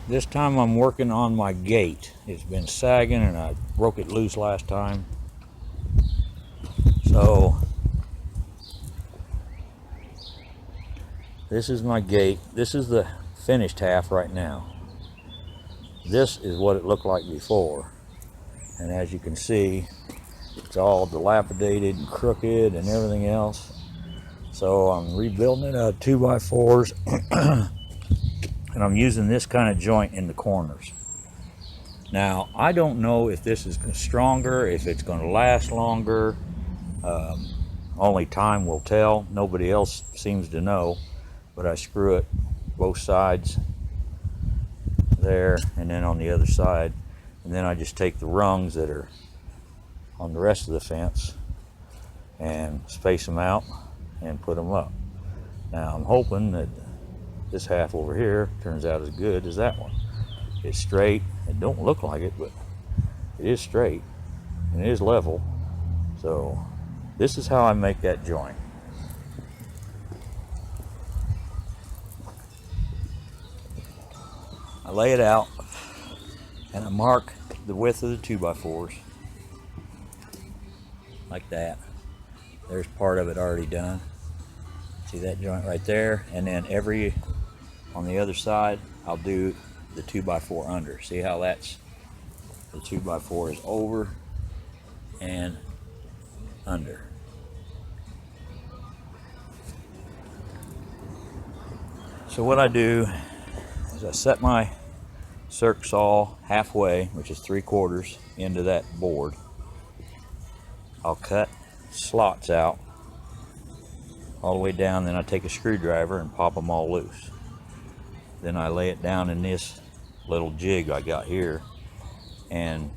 This time I'm working on my gate. It's been sagging and I broke it loose last time. So this is my gate. This is the finished half right now. This is what it looked like before. And as you can see, it's all dilapidated and crooked and everything else. So I'm rebuilding it out of 2x4s and I'm using this kind of joint in the corners. Now, I don't know if this is stronger, if it's going to last longer. Only time will tell. Nobody else seems to know. But I screw it both sides there and then on the other side. And then I just take the rungs that are on the rest of the fence and space them out and put them up. Now, I'm hoping that this half over here turns out as good as that one. It's straight. It don't look like it, but it is straight and it is level. So this is how I make that joint. I lay it out and I mark the width of the 2x4s like that. There's part of it already done. See that joint right there? And then on the other side, I'll do the 2x4 under. See how that's, the 2x4 is over and under. So what I do is I set my circ saw halfway, which is 3/4 into that board. I'll cut slots out all the way down, then I take a screwdriver and pop them all loose. Then I lay it down in this little jig I got here and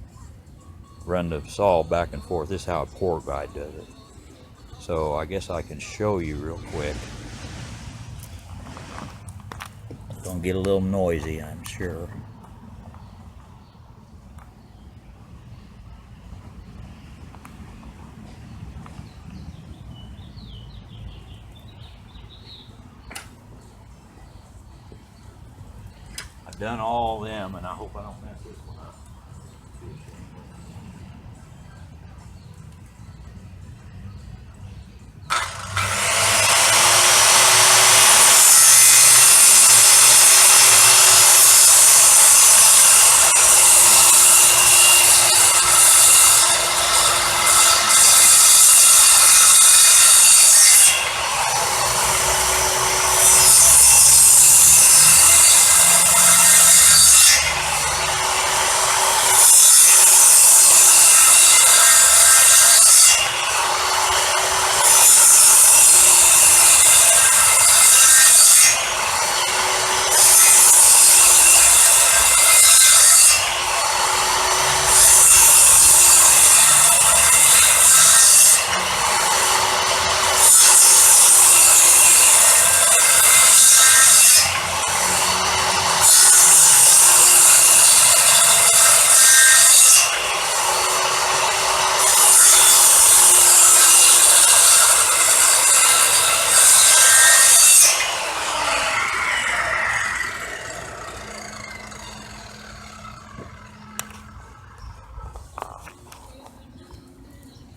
run the saw back and forth. This is how a poor guy does it. So I guess I can show you real quick. It's gonna get a little noisy, I'm sure. I've done all them and I hope I don't mess this one up.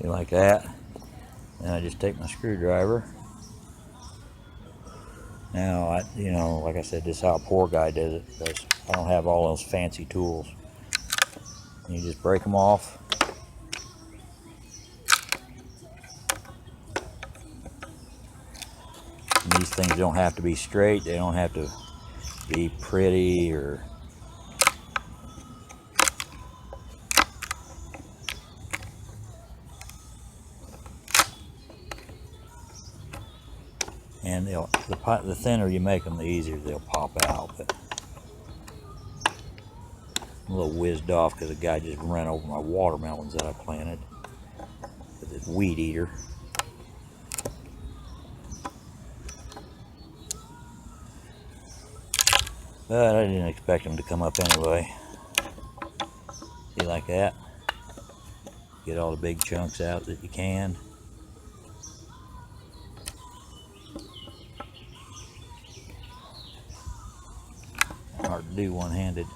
Like that. Then I just take my screwdriver. Now, like I said, this is how a poor guy does it, because I don't have all those fancy tools. And you just break them off. And these things don't have to be straight. They don't have to be pretty or and the thinner you make them, the easier they'll pop out. But I'm a little whizzed off because a guy just ran over my watermelons that I planted with his weed eater. But I didn't expect them to come up anyway. See, like that? Get all the big chunks out that you can. Mark hard to do one-handed.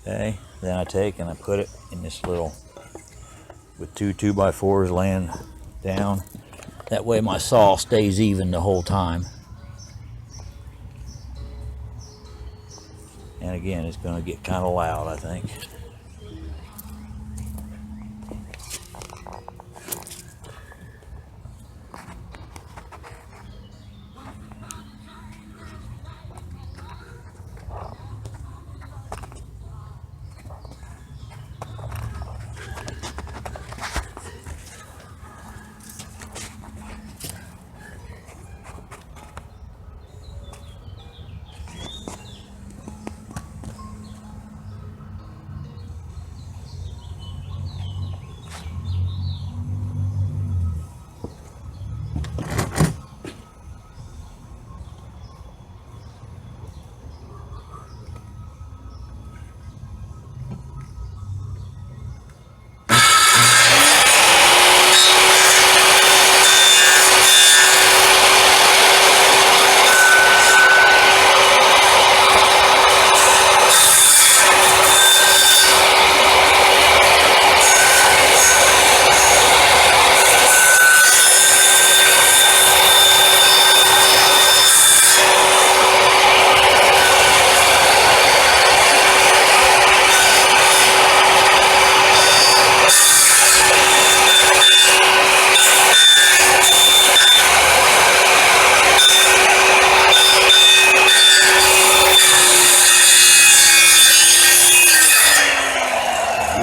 Okay, then I take and I put it in this little, with two 2x4s laying down. That way my saw stays even the whole time. And again, it's going to get kind of loud, I think.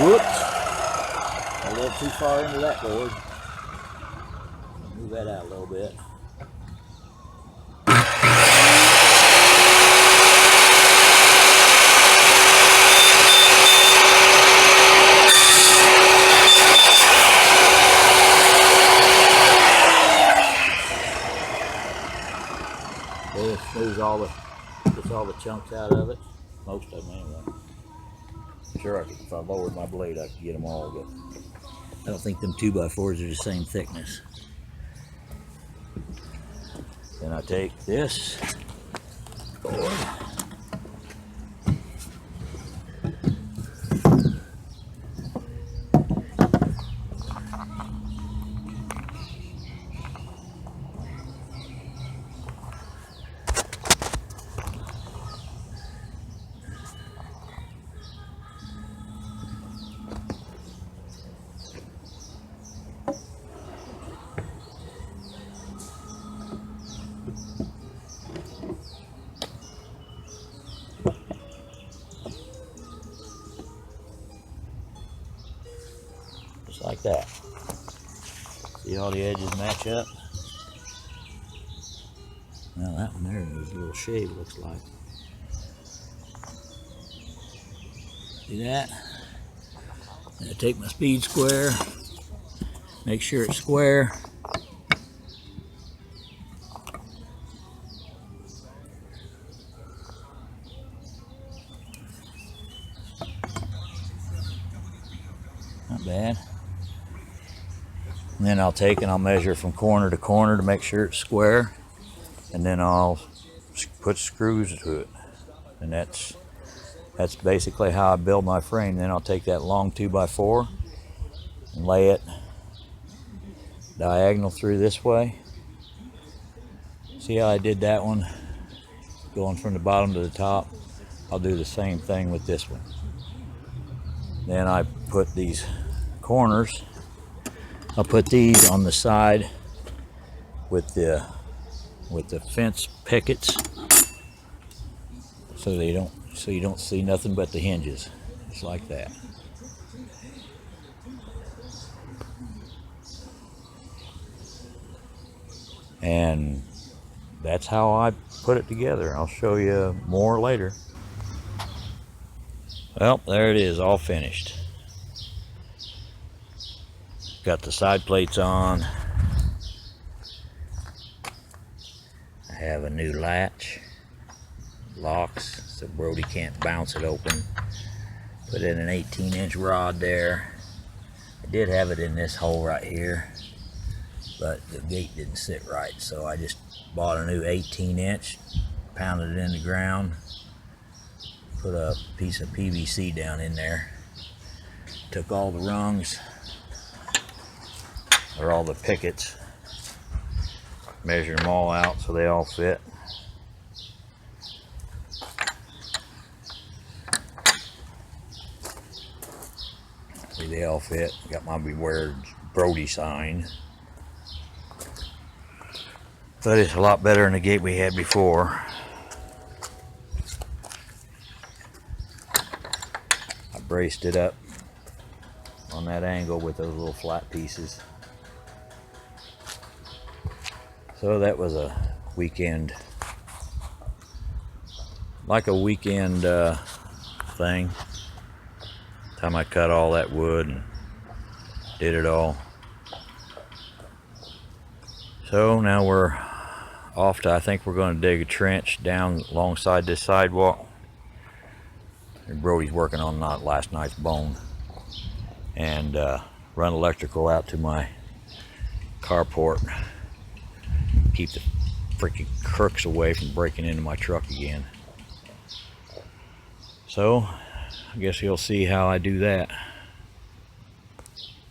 Whoops, a little too far into that board. Move that out a little bit. It moves gets all the chunks out of it. Most of them anyway. Sure, if I lowered my blade, I could get them all, but I don't think them 2x4s are the same thickness. Then I take this board, just like that. See all the edges match up? Well, that one there is a little shave, looks like. See that? And I take my speed square, make sure it's square. Not bad. And then I'll take and I'll measure from corner to corner to make sure it's square. And then I'll put screws to it. And that's basically how I build my frame. Then I'll take that long 2x4 and lay it diagonal through this way. See how I did that one? Going from the bottom to the top. I'll do the same thing with this one. Then I put these corners, I'll put these on the side with the fence pickets, so you don't see nothing but the hinges. Just like that. And that's how I put it together. I'll show you more later. Well, there it is, all finished. Got the side plates on. I have a new latch, locks, so Brody can't bounce it open. Put in an 18-inch rod there. I did have it in this hole right here, but the gate didn't sit right, so I just bought a new 18-inch, pounded it in the ground, put a piece of PVC down in there, took all the rungs, or all the pickets, measured them all out so they all fit. See, they all fit. Got my Beware Brody sign. But it's a lot better than the gate we had before. I braced it up on that angle with those little flat pieces. So that was a weekend, like a weekend thing. Time I cut all that wood and did it all. So now we're off to, I think we're going to dig a trench down alongside this sidewalk. And Brody's working on last night's bone. And run electrical out to my carport. Keep the freaking crooks away from breaking into my truck again. So I guess you'll see how I do that.